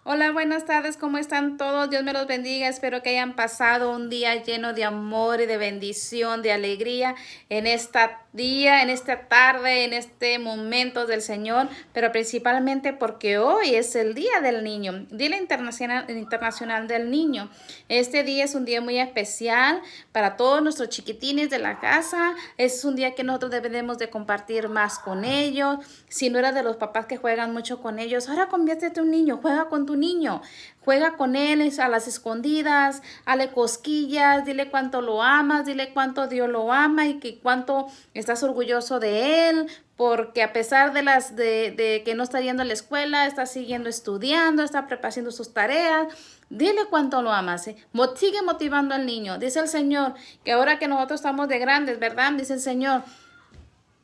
Hola, buenas tardes, ¿cómo están todos? Dios me los bendiga. Espero que hayan pasado un día lleno de amor y de bendición, de alegría en esta día, en esta tarde, en este momento del Señor, pero principalmente porque hoy es el Día del Niño, Día Internacional del Niño. Este día es un día muy especial para todos nuestros chiquitines de la casa. Es un día que nosotros debemos de compartir más con ellos. Si no eres de los papás que juegan mucho con ellos, ahora conviértete en un niño, juega con tu niño, juega con él a las escondidas, hale cosquillas, dile cuánto lo amas, dile cuánto Dios lo ama y que cuánto estás orgulloso de él, porque a pesar de que no está yendo a la escuela, está siguiendo estudiando, está preparando sus tareas. Dile cuánto lo amas, ¿eh? Sigue motivando al niño. Dice el Señor que ahora que nosotros estamos de grandes, ¿verdad? Dice el Señor,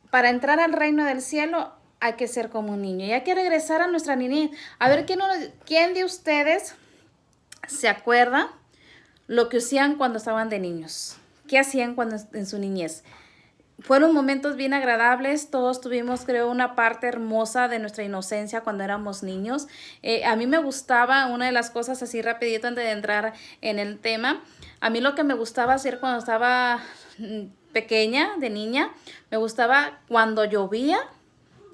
para entrar al reino del cielo hay que ser como un niño y hay que regresar a nuestra niñez. A ver, ¿quién de ustedes se acuerda lo que hacían cuando estaban de niños? ¿Qué hacían cuando en su niñez? Fueron momentos bien agradables, todos tuvimos, creo, una parte hermosa de nuestra inocencia cuando éramos niños. A mí me gustaba, una de las cosas así rapidito antes de entrar en el tema, a mí lo que me gustaba hacer cuando estaba pequeña, de niña, me gustaba cuando llovía,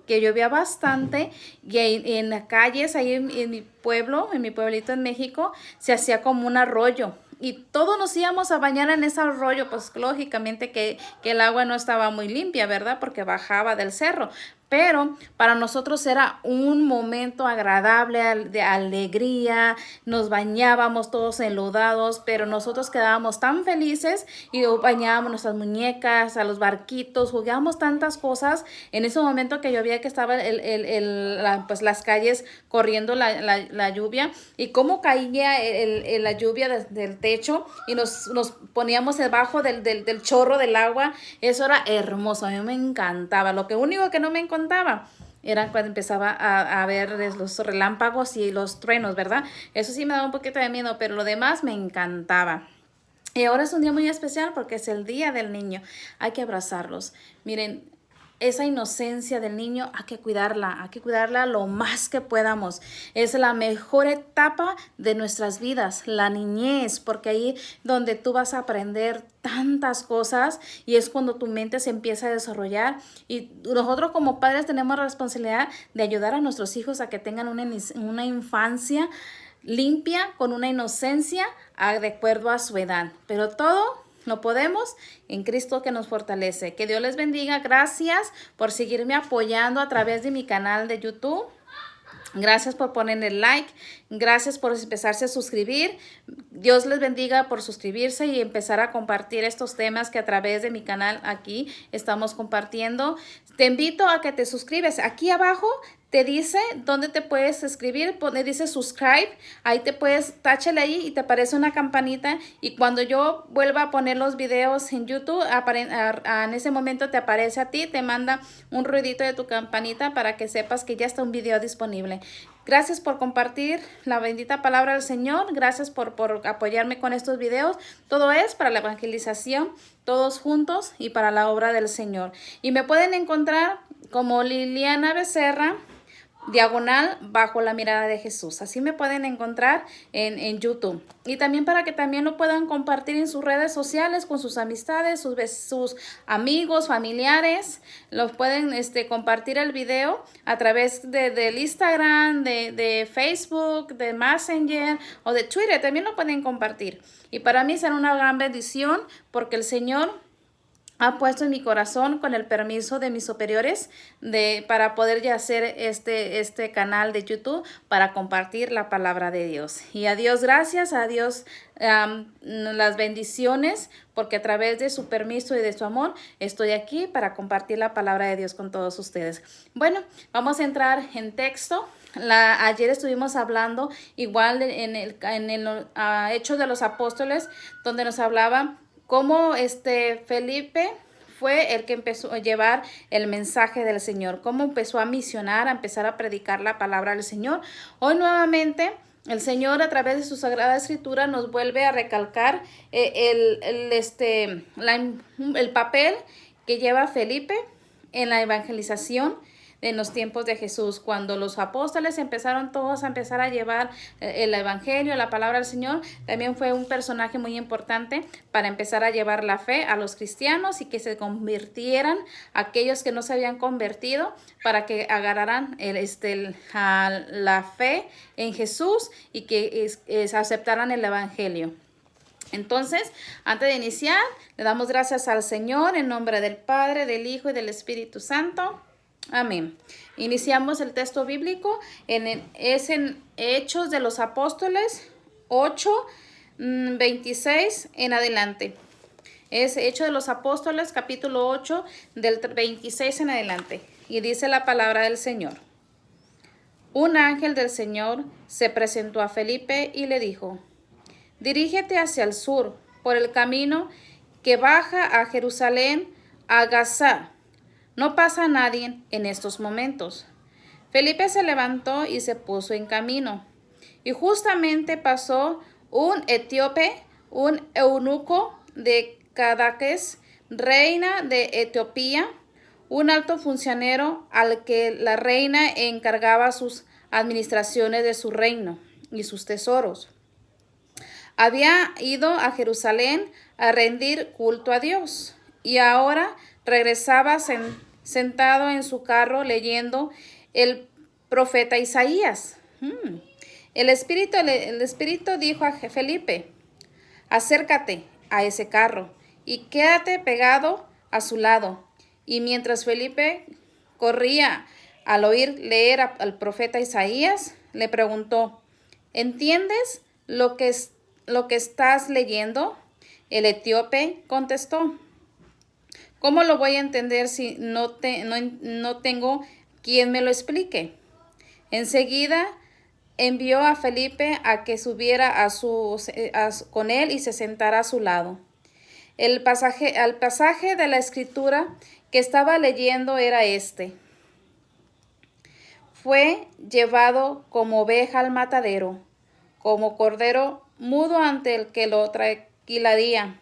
que llovía bastante y en las calles, ahí en mi pueblo, en mi pueblito en México, se hacía como un arroyo. Y todos nos íbamos a bañar en ese arroyo, pues lógicamente que el agua no estaba muy limpia, ¿verdad? Porque bajaba del cerro. Pero para nosotros era un momento agradable de alegría, nos bañábamos todos enlodados, pero nosotros quedábamos tan felices y bañábamos nuestras muñecas, a los barquitos, jugábamos tantas cosas. En ese momento que llovía, que estaba pues las calles corriendo la lluvia y cómo caía la lluvia del techo y nos poníamos debajo del chorro del agua. Eso era hermoso, a mí me encantaba. Lo que único que no me encantaba era cuando empezaba a ver los relámpagos y los truenos, ¿verdad? Eso sí me daba un poquito de miedo, pero lo demás me encantaba. Y ahora es un día muy especial porque es el Día del Niño. Hay que abrazarlos. Miren, esa inocencia del niño hay que cuidarla lo más que podamos. Es la mejor etapa de nuestras vidas, la niñez, porque ahí donde tú vas a aprender tantas cosas y es cuando tu mente se empieza a desarrollar y nosotros como padres tenemos la responsabilidad de ayudar a nuestros hijos a que tengan una infancia limpia, con una inocencia de acuerdo a su edad. Pero todo lo podemos en Cristo que nos fortalece. Que Dios les bendiga. Gracias por seguirme apoyando a través de mi canal de YouTube. Gracias por poner el like, gracias por empezarse a suscribir. Dios les bendiga por suscribirse y empezar a compartir estos temas que a través de mi canal aquí estamos compartiendo. Te invito a que te suscribes. Aquí abajo te dice dónde te puedes escribir, dice subscribe, ahí te puedes, táchale ahí y te aparece una campanita y cuando yo vuelva a poner los videos en YouTube, en ese momento te aparece a ti, te manda un ruidito de tu campanita para que sepas que ya está un video disponible. Gracias por compartir la bendita palabra del Señor, gracias por apoyarme con estos videos, todo es para la evangelización, todos juntos y para la obra del Señor. Y me pueden encontrar como Liliana Becerra, diagonal bajo la mirada de Jesús. Así me pueden encontrar en YouTube. Y también para que también lo puedan compartir en sus redes sociales con sus amistades, sus amigos, familiares. Los pueden compartir el video a través del Instagram, de Facebook, de Messenger o de Twitter. También lo pueden compartir. Y para mí será una gran bendición porque el Señor ha puesto en mi corazón, con el permiso de mis superiores, para poder ya hacer este canal de YouTube para compartir la palabra de Dios. Y a Dios gracias, a Dios las bendiciones, porque a través de su permiso y de su amor estoy aquí para compartir la palabra de Dios con todos ustedes. Bueno, vamos a entrar en texto. Ayer estuvimos hablando igual en el Hechos de los Apóstoles, donde nos hablaba cómo Felipe fue el que empezó a llevar el mensaje del Señor, cómo empezó a misionar, a empezar a predicar la palabra del Señor. Hoy nuevamente el Señor a través de su Sagrada Escritura nos vuelve a recalcar el papel que lleva Felipe en la evangelización en los tiempos de Jesús, cuando los apóstoles empezaron todos a empezar a llevar el evangelio, la palabra del Señor. También fue un personaje muy importante para empezar a llevar la fe a los cristianos y que se convirtieran aquellos que no se habían convertido, para que agarraran la fe en Jesús y que aceptaran el evangelio. Entonces, antes de iniciar, le damos gracias al Señor en nombre del Padre, del Hijo y del Espíritu Santo. Amén. Iniciamos el texto bíblico es en Hechos de los Apóstoles 8, 26 en adelante. Es Hechos de los Apóstoles, capítulo 8, del 26 en adelante. Y dice la palabra del Señor. Un ángel del Señor se presentó a Felipe y le dijo: dirígete hacia el sur, por el camino que baja a Jerusalén, a Gaza. No pasa nadie en estos momentos. Felipe se levantó y se puso en camino. Y justamente pasó un etíope, un eunuco de Candace, reina de Etiopía, un alto funcionario al que la reina encargaba sus administraciones de su reino y sus tesoros. Había ido a Jerusalén a rendir culto a Dios y ahora regresaba sentado en su carro leyendo el profeta Isaías. El Espíritu dijo a Felipe: acércate a ese carro y quédate pegado a su lado. Y mientras Felipe corría al oír leer al profeta Isaías, le preguntó: ¿entiendes lo que estás leyendo? El etíope contestó: ¿cómo lo voy a entender si no tengo quien me lo explique? Enseguida envió a Felipe a que subiera con él y se sentara a su lado. El pasaje de la escritura que estaba leyendo era este: fue llevado como oveja al matadero, como cordero mudo ante el que lo trasquilaría.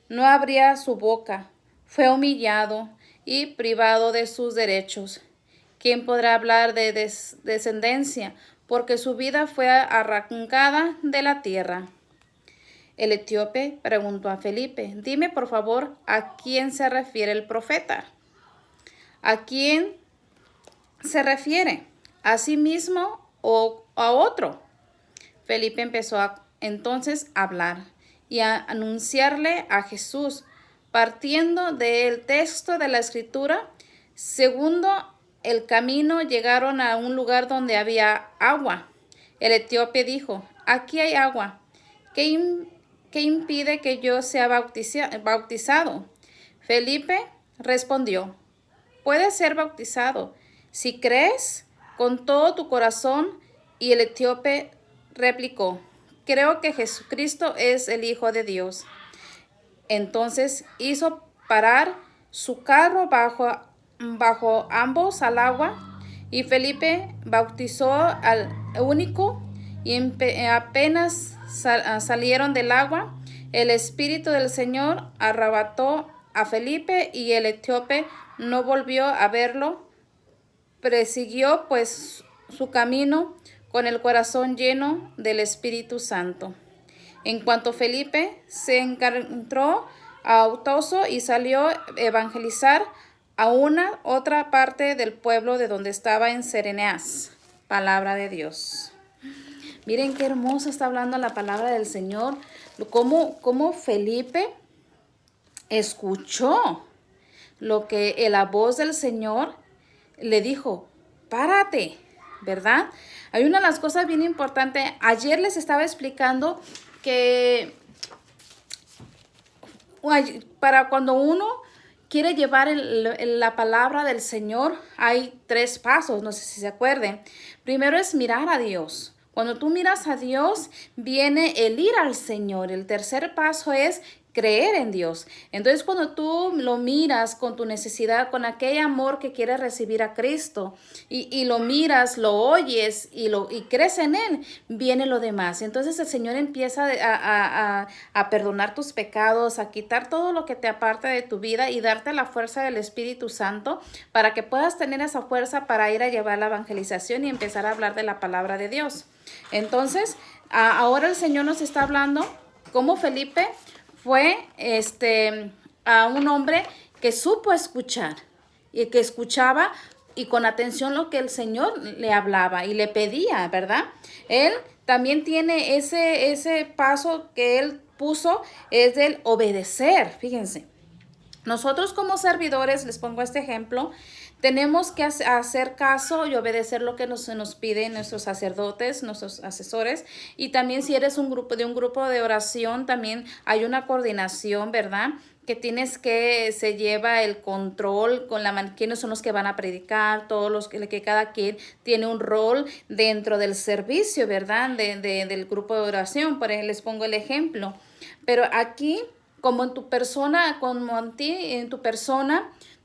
No abría su boca. Fue humillado y privado de sus derechos. ¿Quién podrá hablar de descendencia? Porque su vida fue arrancada de la tierra. El etíope preguntó a Felipe: dime por favor, ¿a quién se refiere el profeta? ¿A quién se refiere? ¿A sí mismo o a otro? Felipe empezó entonces a hablar y a anunciarle a Jesús, partiendo del texto de la escritura. Segundo el camino llegaron a un lugar donde había agua. El etíope dijo: aquí hay agua. ¿Qué impide que yo sea bautizado? Felipe respondió: puedes ser bautizado si crees con todo tu corazón. Y el etíope replicó: creo que Jesucristo es el Hijo de Dios. Entonces hizo parar su carro bajo ambos al agua, y Felipe bautizó al único, y apenas salieron del agua, el Espíritu del Señor arrebató a Felipe y el etíope no volvió a verlo. Prosiguió pues su camino con el corazón lleno del Espíritu Santo. En cuanto Felipe se encontró autoso y salió a evangelizar a una otra parte del pueblo de donde estaba en Cereneas. Palabra de Dios. Miren qué hermoso está hablando la palabra del Señor. Cómo Felipe escuchó lo que la voz del Señor le dijo: párate, ¿verdad? Hay una de las cosas bien importantes. Ayer les estaba explicando que para cuando uno quiere llevar la palabra del Señor, hay 3 pasos, no sé si se acuerden. Primero es mirar a Dios. Cuando tú miras a Dios, viene el ir al Señor. El tercer paso es creer en Dios. Entonces, cuando tú lo miras con tu necesidad, con aquel amor que quieres recibir a Cristo, y lo miras, lo oyes y crees en Él, viene lo demás. Entonces el Señor empieza a perdonar tus pecados, a quitar todo lo que te aparta de tu vida y darte la fuerza del Espíritu Santo para que puedas tener esa fuerza para ir a llevar la evangelización y empezar a hablar de la palabra de Dios. Entonces, ahora el Señor nos está hablando cómo Felipe fue a un hombre que supo escuchar y que escuchaba y con atención lo que el Señor le hablaba y le pedía, ¿verdad? Él también tiene ese paso que él puso, es del obedecer. Fíjense, nosotros como servidores, les pongo este ejemplo, tenemos que hacer caso y obedecer lo que nos piden nuestros sacerdotes, nuestros asesores. Y también si eres de un grupo de oración, también hay una coordinación, ¿verdad? Que tienes se lleva el control con quiénes son los que van a predicar, que cada quien tiene un rol dentro del servicio, ¿verdad? Del grupo de oración. Por ejemplo, les pongo el ejemplo. Pero aquí, como en tu persona,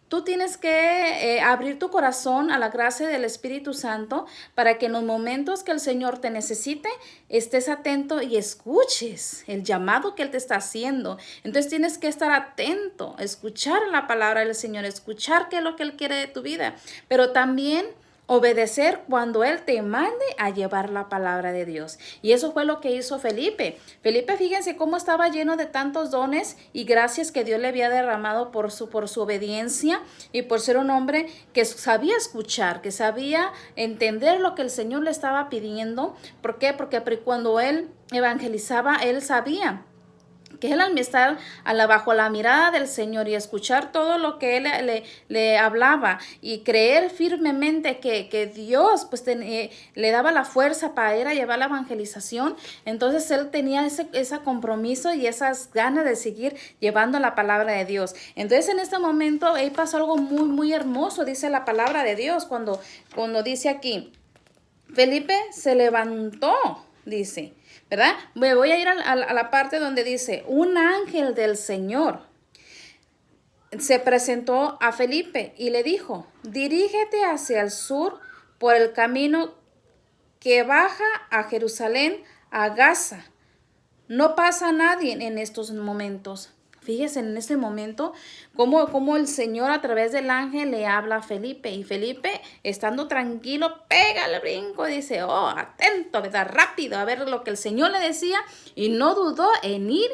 tú tienes que abrir tu corazón a la gracia del Espíritu Santo para que en los momentos que el Señor te necesite, estés atento y escuches el llamado que Él te está haciendo. Entonces tienes que estar atento, escuchar la palabra del Señor, escuchar qué es lo que Él quiere de tu vida, pero también obedecer cuando Él te mande a llevar la palabra de Dios. Y eso fue lo que hizo Felipe. Felipe, fíjense cómo estaba lleno de tantos dones y gracias que Dios le había derramado por su obediencia y por ser un hombre que sabía escuchar, que sabía entender lo que el Señor le estaba pidiendo. ¿Por qué? Porque cuando Él evangelizaba, Él sabía que él al estar bajo la mirada del Señor y escuchar todo lo que Él le hablaba y creer firmemente que Dios pues le daba la fuerza para ir a llevar la evangelización, entonces él tenía ese compromiso y esas ganas de seguir llevando la palabra de Dios. Entonces en este momento ahí pasó algo muy, muy hermoso, dice la palabra de Dios, cuando dice aquí, Felipe se levantó, dice, ¿verdad? Me voy a ir a la parte donde dice, un ángel del Señor se presentó a Felipe y le dijo, dirígete hacia el sur por el camino que baja a Jerusalén, a Gaza. No pasa nadie en estos momentos. Fíjese en este momento cómo el Señor a través del ángel le habla a Felipe. Y Felipe, estando tranquilo, pega el brinco y dice, oh, atento, ¿verdad? Rápido a ver lo que el Señor le decía. Y no dudó en ir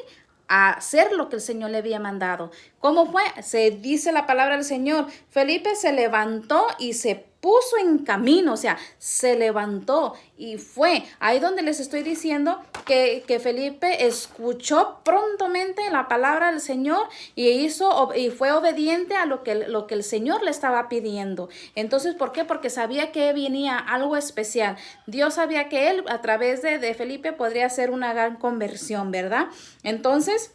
a hacer lo que el Señor le había mandado. ¿Cómo fue? Se dice la palabra del Señor. Felipe se levantó y se puso en camino, o sea, se levantó y fue. Ahí donde les estoy diciendo que Felipe escuchó prontamente la palabra del Señor y fue obediente a lo que el Señor le estaba pidiendo. Entonces, ¿por qué? Porque sabía que venía algo especial. Dios sabía que él, a través de Felipe, podría hacer una gran conversión, ¿verdad? Entonces,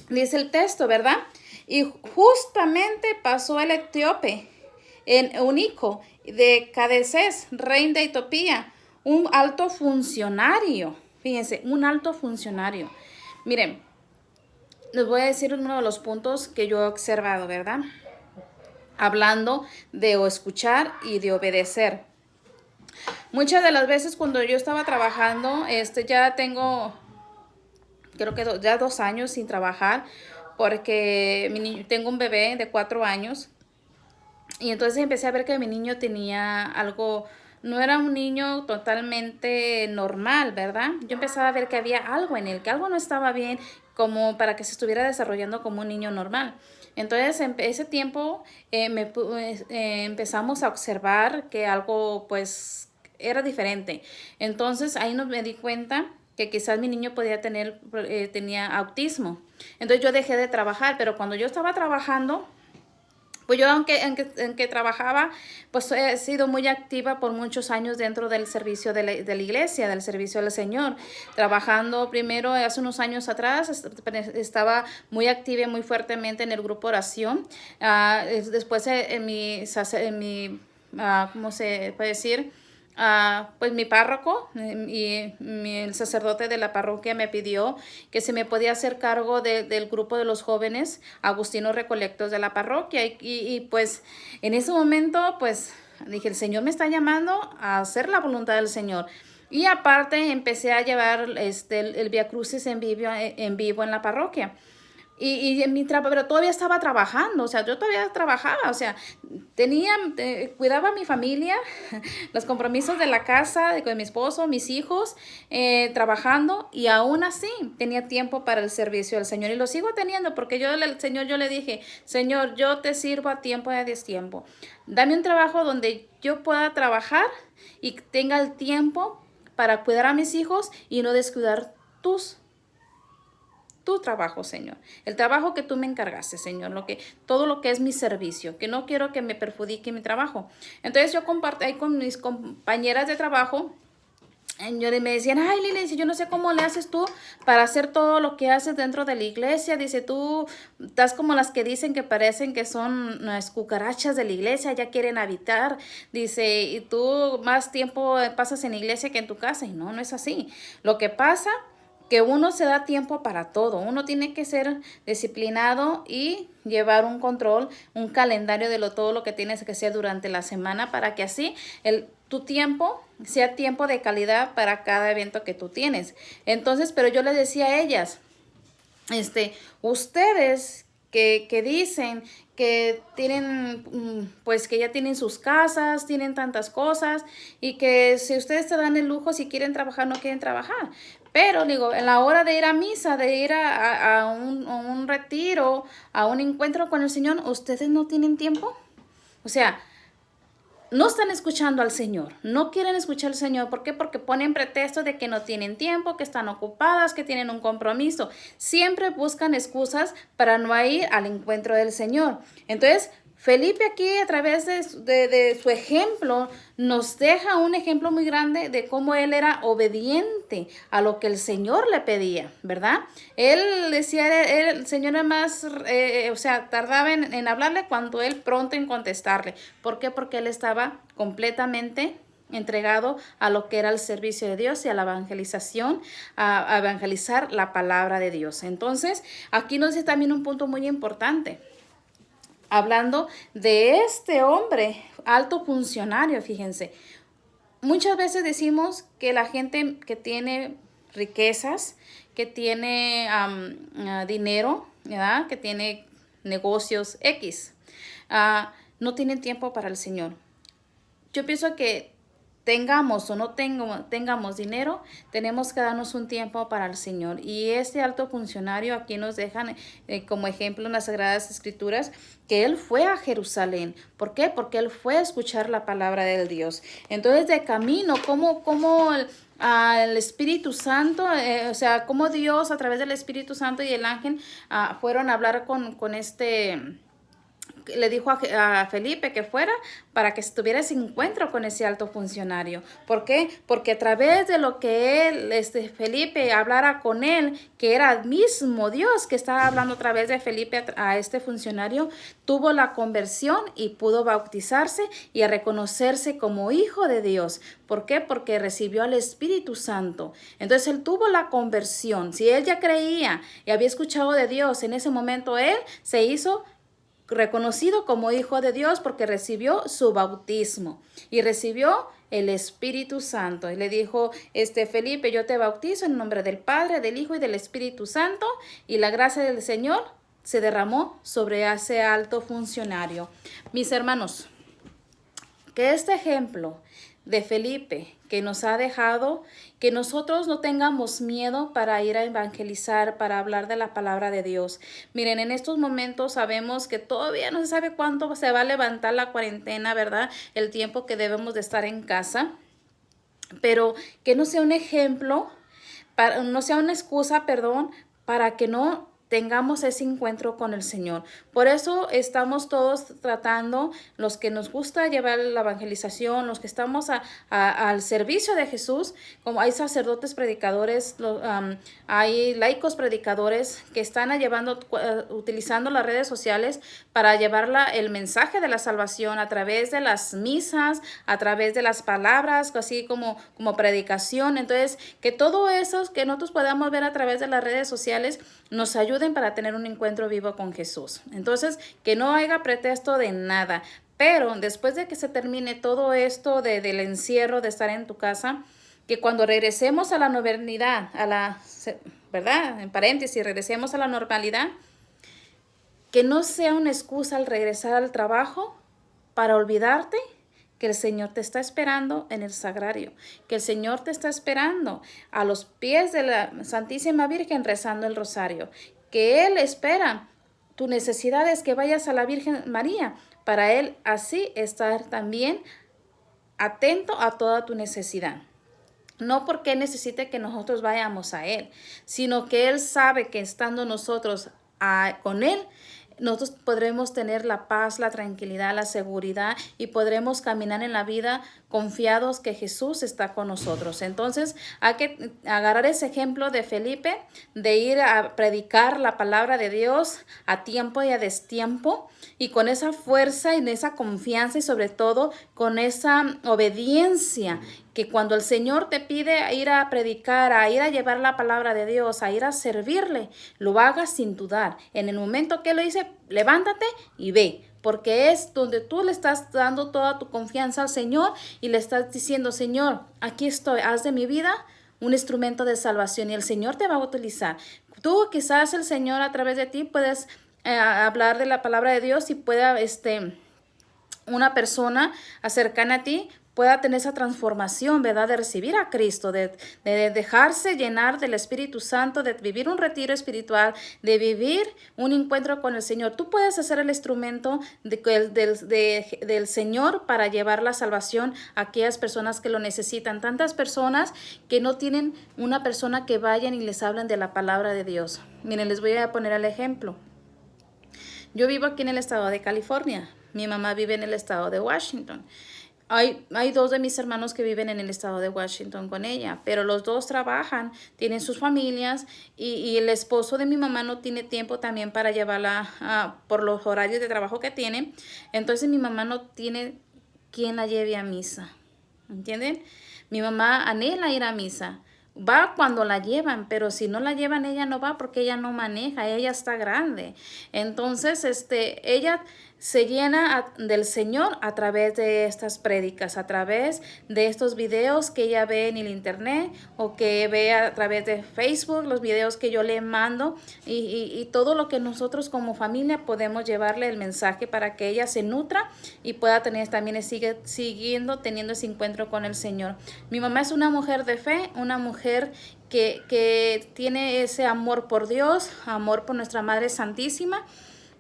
dice el texto, ¿verdad? Y justamente pasó el etíope, en Eunico de Cadesés, rey de Etiopía, un alto funcionario. Fíjense, un alto funcionario. Miren, les voy a decir uno de los puntos que yo he observado, ¿verdad? Hablando de escuchar y de obedecer. Muchas de las veces cuando yo estaba trabajando, ya tengo, creo que ya 2 años sin trabajar, porque tengo un bebé de 4 años. Y entonces empecé a ver que mi niño tenía algo, no era un niño totalmente normal, ¿verdad? Yo empezaba a ver que había algo en él, que algo no estaba bien como para que se estuviera desarrollando como un niño normal. Entonces, en ese tiempo empezamos a observar que algo pues era diferente. Entonces, ahí me di cuenta que quizás mi niño tenía autismo. Entonces, yo dejé de trabajar, pero cuando yo estaba trabajando, pues yo aunque trabajaba, pues he sido muy activa por muchos años dentro del servicio de la iglesia, del servicio del Señor. Trabajando primero, hace unos años atrás, estaba muy activa y muy fuertemente en el grupo oración. Después ¿cómo se puede decir? pues mi párroco el sacerdote de la parroquia me pidió que se me podía hacer cargo del grupo de los jóvenes agustinos recolectos de la parroquia y pues en ese momento pues dije, el Señor me está llamando a hacer la voluntad del Señor. Y aparte empecé a llevar el Vía Crucis en vivo en la parroquia. Y en mi trabajo, pero todavía estaba trabajando, o sea, yo todavía trabajaba, o sea, cuidaba a mi familia, los compromisos de la casa, con mi esposo, mis hijos, trabajando, y aún así tenía tiempo para el servicio del Señor, y lo sigo teniendo, porque yo le dije, Señor, yo te sirvo a tiempo y a destiempo. Dame un trabajo donde yo pueda trabajar y tenga el tiempo para cuidar a mis hijos y no descuidar tu trabajo, Señor, el trabajo que tú me encargaste, Señor, todo lo que es mi servicio, que no quiero que me perjudique mi trabajo. Entonces yo compartí con mis compañeras de trabajo, me decían, ay, Lili, dice, yo no sé cómo le haces tú para hacer todo lo que haces dentro de la iglesia. Dice, tú estás como las que dicen que parecen que son las cucarachas de la iglesia, ya quieren habitar. Dice, y tú más tiempo pasas en la iglesia que en tu casa. Y no es así. Lo que pasa que uno se da tiempo para todo. Uno tiene que ser disciplinado y llevar un control, un calendario de todo lo que tienes que hacer durante la semana para que así tu tiempo sea tiempo de calidad para cada evento que tú tienes. Entonces, pero yo les decía a ellas, ustedes que dicen que tienen, pues que ya tienen sus casas, tienen tantas cosas y que si ustedes se dan el lujo, si quieren trabajar, no quieren trabajar. Pero digo, en la hora de ir a misa, de ir a un retiro, a un encuentro con el Señor, ¿ustedes no tienen tiempo? O sea, no están escuchando al Señor, no quieren escuchar al Señor. ¿Por qué? Porque ponen pretexto de que no tienen tiempo, que están ocupadas, que tienen un compromiso. Siempre buscan excusas para no ir al encuentro del Señor. Entonces, Felipe aquí a través de su ejemplo nos deja un ejemplo muy grande de cómo él era obediente a lo que el Señor le pedía, ¿verdad? Él decía, el Señor era más, o sea, tardaba en hablarle cuando él pronto en contestarle. ¿Por qué? Porque él estaba completamente entregado a lo que era el servicio de Dios y a la evangelización, a evangelizar la palabra de Dios. Entonces, aquí nos dice también un punto muy importante. Hablando de este hombre, alto funcionario, fíjense. Muchas veces decimos que la gente que tiene riquezas, que tiene dinero, ¿verdad? Que tiene negocios X, no tienen tiempo para el Señor. Yo pienso que tengamos o no tengamos dinero, tenemos que darnos un tiempo para el Señor. Y este alto funcionario aquí nos dejan como ejemplo en las Sagradas Escrituras que él fue a Jerusalén. ¿Por qué? Porque él fue a escuchar la palabra del Dios. Entonces, de camino, ¿cómo el Espíritu Santo, o sea, cómo Dios a través del Espíritu Santo y el ángel fueron a hablar con le dijo a Felipe que fuera para que tuviera ese encuentro con ese alto funcionario. ¿Por qué? Porque a través de lo que Felipe hablara con él, que era el mismo Dios que estaba hablando a través de Felipe a este funcionario, tuvo la conversión y pudo bautizarse y a reconocerse como hijo de Dios. ¿Por qué? Porque recibió al Espíritu Santo. Entonces él tuvo la conversión. Si él ya creía y había escuchado de Dios, en ese momento él se hizo reconocido como hijo de Dios porque recibió su bautismo y recibió el Espíritu Santo. Y le dijo, Felipe, yo te bautizo en nombre del Padre, del Hijo y del Espíritu Santo, y la gracia del Señor se derramó sobre ese alto funcionario. Mis hermanos, que este ejemplo de Felipe que nos ha dejado, que nosotros no tengamos miedo para ir a evangelizar, para hablar de la palabra de Dios. Miren, en estos momentos sabemos que todavía no se sabe cuánto se va a levantar la cuarentena, ¿verdad? El tiempo que debemos de estar en casa, pero que no sea un ejemplo, no sea una excusa, perdón, para que no tengamos ese encuentro con el Señor. Por eso estamos todos tratando, los que nos gusta llevar la evangelización, los que estamos al servicio de Jesús, como hay sacerdotes predicadores, hay laicos predicadores que están utilizando las redes sociales para llevar el mensaje de la salvación a través de las misas, a través de las palabras, así como predicación. Entonces, que todo eso que nosotros podamos ver a través de las redes sociales nos ayuden para tener un encuentro vivo con Jesús. Entonces, que no haya pretexto de nada. Pero después de que se termine todo esto del encierro, de estar en tu casa, que cuando regresemos a la normalidad, ¿verdad? En paréntesis, regresemos a la normalidad, que no sea una excusa al regresar al trabajo para olvidarte que el Señor te está esperando en el sagrario, que el Señor te está esperando a los pies de la Santísima Virgen rezando el rosario, que Él espera. Tu necesidad es que vayas a la Virgen María, para Él así estar también atento a toda tu necesidad. No porque necesite que nosotros vayamos a Él, sino que Él sabe que estando nosotros con Él, nosotros podremos tener la paz, la tranquilidad, la seguridad y podremos caminar en la vida confiados que Jesús está con nosotros. Entonces hay que agarrar ese ejemplo de Felipe, de ir a predicar la palabra de Dios a tiempo y a destiempo, y con esa fuerza y esa confianza y sobre todo con esa obediencia, que cuando el Señor te pide ir a predicar, a ir a llevar la palabra de Dios, a ir a servirle, lo hagas sin dudar. En el momento que lo dice, levántate y ve, porque es donde tú le estás dando toda tu confianza al Señor y le estás diciendo: Señor, aquí estoy, haz de mi vida un instrumento de salvación, y el Señor te va a utilizar. Tú, quizás el Señor a través de ti puedes hablar de la palabra de Dios y pueda una persona cercana a ti pueda tener esa transformación, ¿verdad? De recibir a Cristo, de dejarse llenar del Espíritu Santo, de vivir un retiro espiritual, de vivir un encuentro con el Señor. Tú puedes hacer el instrumento del Señor para llevar la salvación a aquellas personas que lo necesitan. Tantas personas que no tienen una persona que vayan y les hablen de la palabra de Dios. Miren, les voy a poner el ejemplo. Yo vivo aquí en el estado de California. Mi mamá vive en el estado de Washington. Hay dos de mis hermanos que viven en el estado de Washington con ella, pero los dos trabajan, tienen sus familias y el esposo de mi mamá no tiene tiempo también para llevarla por los horarios de trabajo que tiene. Entonces mi mamá no tiene quien la lleve a misa, ¿entienden? Mi mamá anhela ir a misa. Va cuando la llevan, pero si no la llevan, ella no va porque ella no maneja, ella está grande. Entonces, ella se llena del Señor a través de estas prédicas, a través de estos videos que ella ve en el internet o que ve a través de Facebook, los videos que yo le mando y todo lo que nosotros como familia podemos llevarle el mensaje para que ella se nutra y pueda tener también siguiendo teniendo ese encuentro con el Señor. Mi mamá es una mujer de fe, una mujer que tiene ese amor por Dios, amor por nuestra Madre Santísima.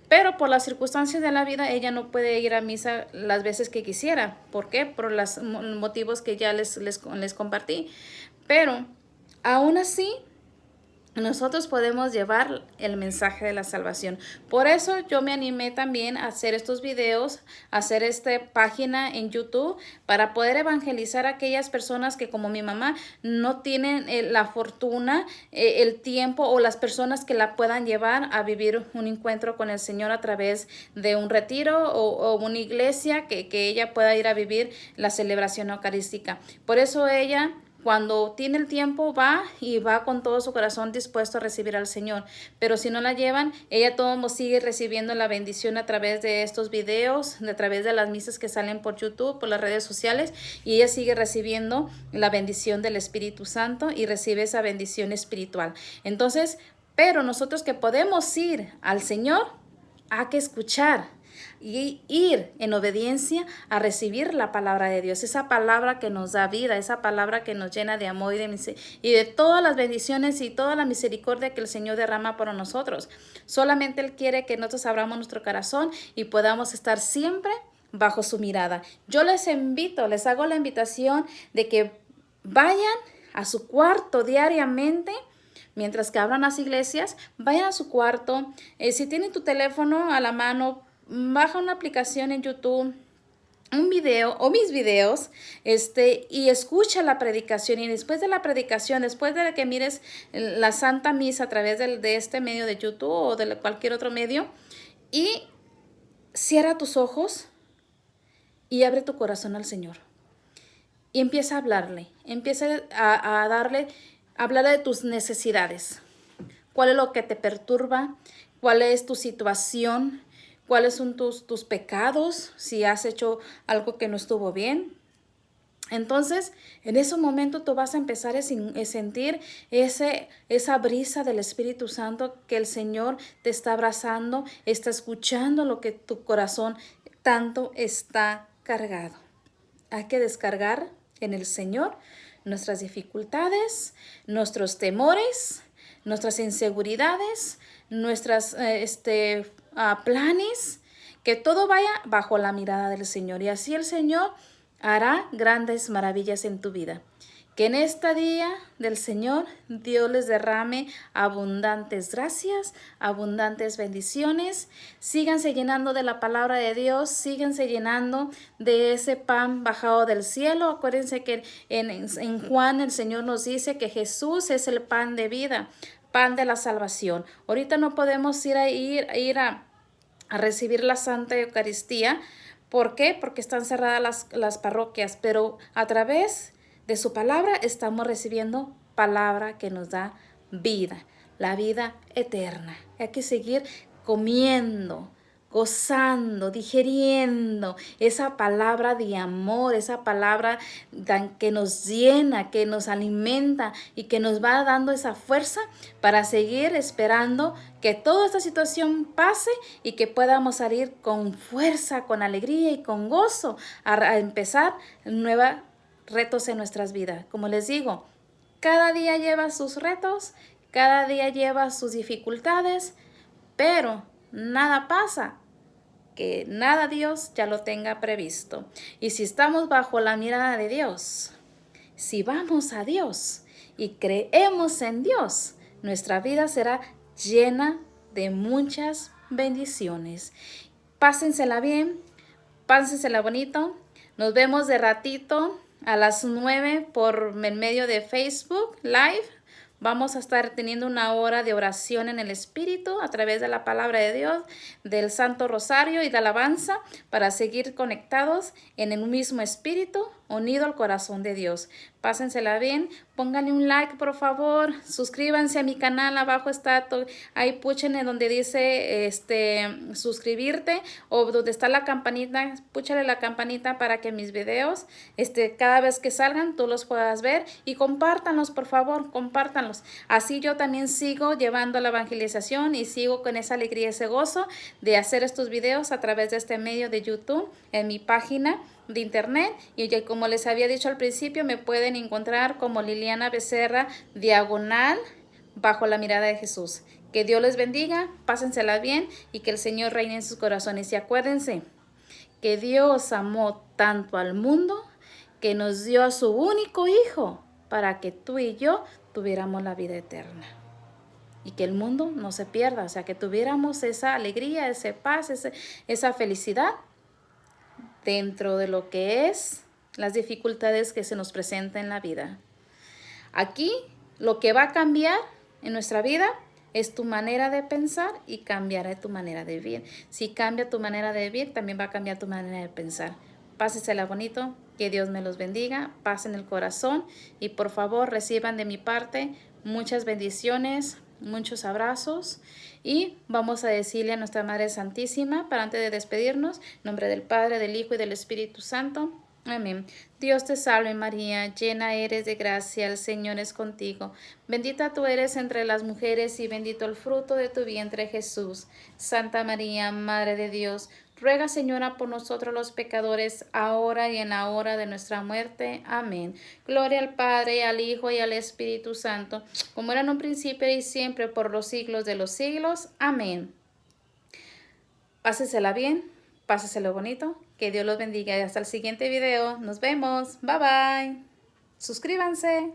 Pero por las circunstancias de la vida, ella no puede ir a misa las veces que quisiera. ¿Por qué? Por los motivos que ya les compartí. Pero aún así, nosotros podemos llevar el mensaje de la salvación. Por eso yo me animé también a hacer estos videos, a hacer esta página en YouTube para poder evangelizar a aquellas personas que, como mi mamá, no tienen la fortuna, el tiempo o las personas que la puedan llevar a vivir un encuentro con el Señor a través de un retiro o una iglesia que ella pueda ir a vivir la celebración eucarística. Por eso ella, cuando tiene el tiempo, va con todo su corazón dispuesto a recibir al Señor. Pero si no la llevan, ella todo sigue recibiendo la bendición a través de estos videos, a través de las misas que salen por YouTube, por las redes sociales, y ella sigue recibiendo la bendición del Espíritu Santo y recibe esa bendición espiritual. Entonces, pero nosotros que podemos ir al Señor, hay que escuchar y ir en obediencia a recibir la palabra de Dios, esa palabra que nos da vida, esa palabra que nos llena de amor y de todas las bendiciones y toda la misericordia que el Señor derrama para nosotros. Solamente Él quiere que nosotros abramos nuestro corazón y podamos estar siempre bajo su mirada. Yo les hago la invitación de que vayan a su cuarto diariamente, mientras que hablan las iglesias, vayan a su cuarto. Si tienen tu teléfono a la mano, baja una aplicación en YouTube, un video o mis videos, y escucha la predicación. Y después de la predicación, después de que mires la Santa Misa a través de este medio de YouTube o de cualquier otro medio, y cierra tus ojos y abre tu corazón al Señor. Y empieza a hablarle, empieza a hablarle de tus necesidades. ¿Cuál es lo que te perturba? ¿Cuál es tu situación? ¿Cuáles son tus pecados? Si has hecho algo que no estuvo bien. Entonces, en ese momento tú vas a empezar a sentir esa brisa del Espíritu Santo, que el Señor te está abrazando, está escuchando lo que tu corazón tanto está cargado. Hay que descargar en el Señor nuestras dificultades, nuestros temores, nuestras inseguridades, nuestros planes, que todo vaya bajo la mirada del Señor. Y así el Señor hará grandes maravillas en tu vida. Que en este día del Señor Dios les derrame abundantes gracias, abundantes bendiciones. Síganse llenando de la palabra de Dios, síganse llenando de ese pan bajado del cielo. Acuérdense que en Juan el Señor nos dice que Jesús es el pan de vida, pan de la salvación. Ahorita no podemos ir a recibir la Santa Eucaristía. ¿Por qué? Porque están cerradas las parroquias, pero a través de su palabra estamos recibiendo palabra que nos da vida, la vida eterna. Hay que seguir comiendo, gozando, digiriendo esa palabra de amor, esa palabra que nos llena, que nos alimenta y que nos va dando esa fuerza para seguir esperando que toda esta situación pase y que podamos salir con fuerza, con alegría y con gozo a empezar nuevos retos en nuestras vidas. Como les digo, cada día lleva sus retos, cada día lleva sus dificultades, pero nada pasa que nada Dios ya lo tenga previsto. Y si estamos bajo la mirada de Dios, si vamos a Dios y creemos en Dios, nuestra vida será llena de muchas bendiciones. Pásensela bien, pásensela bonito. Nos vemos de ratito a las 9 por el medio de Facebook Live. Vamos a estar teniendo una hora de oración en el Espíritu a través de la palabra de Dios, del Santo Rosario y de alabanza, para seguir conectados en el mismo Espíritu, unido al corazón de Dios. Pásensela bien, pónganle un like por favor, suscríbanse a mi canal, abajo está, ahí púchenle donde dice suscribirte, o donde está la campanita, púchale la campanita para que mis videos cada vez que salgan tú los puedas ver, y compártanlos por favor, compártanlos. Así yo también sigo llevando la evangelización y sigo con esa alegría y ese gozo de hacer estos videos a través de este medio de YouTube en mi página de internet. Y ya, como les había dicho al principio, me pueden encontrar como Liliana Becerra / bajo la mirada de Jesús. Que Dios les bendiga, pásensela bien y que el Señor reine en sus corazones. Y acuérdense que Dios amó tanto al mundo que nos dio a su único Hijo para que tú y yo tuviéramos la vida eterna y que el mundo no se pierda, o sea, que tuviéramos esa alegría, esa paz, esa felicidad dentro de lo que es las dificultades que se nos presentan en la vida. Aquí lo que va a cambiar en nuestra vida es tu manera de pensar, y cambiará tu manera de vivir. Si cambia tu manera de vivir, también va a cambiar tu manera de pensar. Pásensela bonito, que Dios me los bendiga, paz en el corazón, y por favor reciban de mi parte muchas bendiciones, muchos abrazos, y vamos a decirle a nuestra Madre Santísima, para antes de despedirnos, en nombre del Padre, del Hijo y del Espíritu Santo. Amén. Dios te salve María, llena eres de gracia, el Señor es contigo. Bendita tú eres entre las mujeres y bendito el fruto de tu vientre Jesús. Santa María, Madre de Dios, ruega Señora por nosotros los pecadores, ahora y en la hora de nuestra muerte. Amén. Gloria al Padre, al Hijo y al Espíritu Santo, como era en un principio y siempre, por los siglos de los siglos. Amén. Pásesela bien, páseselo bonito. Que Dios los bendiga y hasta el siguiente video. Nos vemos. Bye bye. Suscríbanse.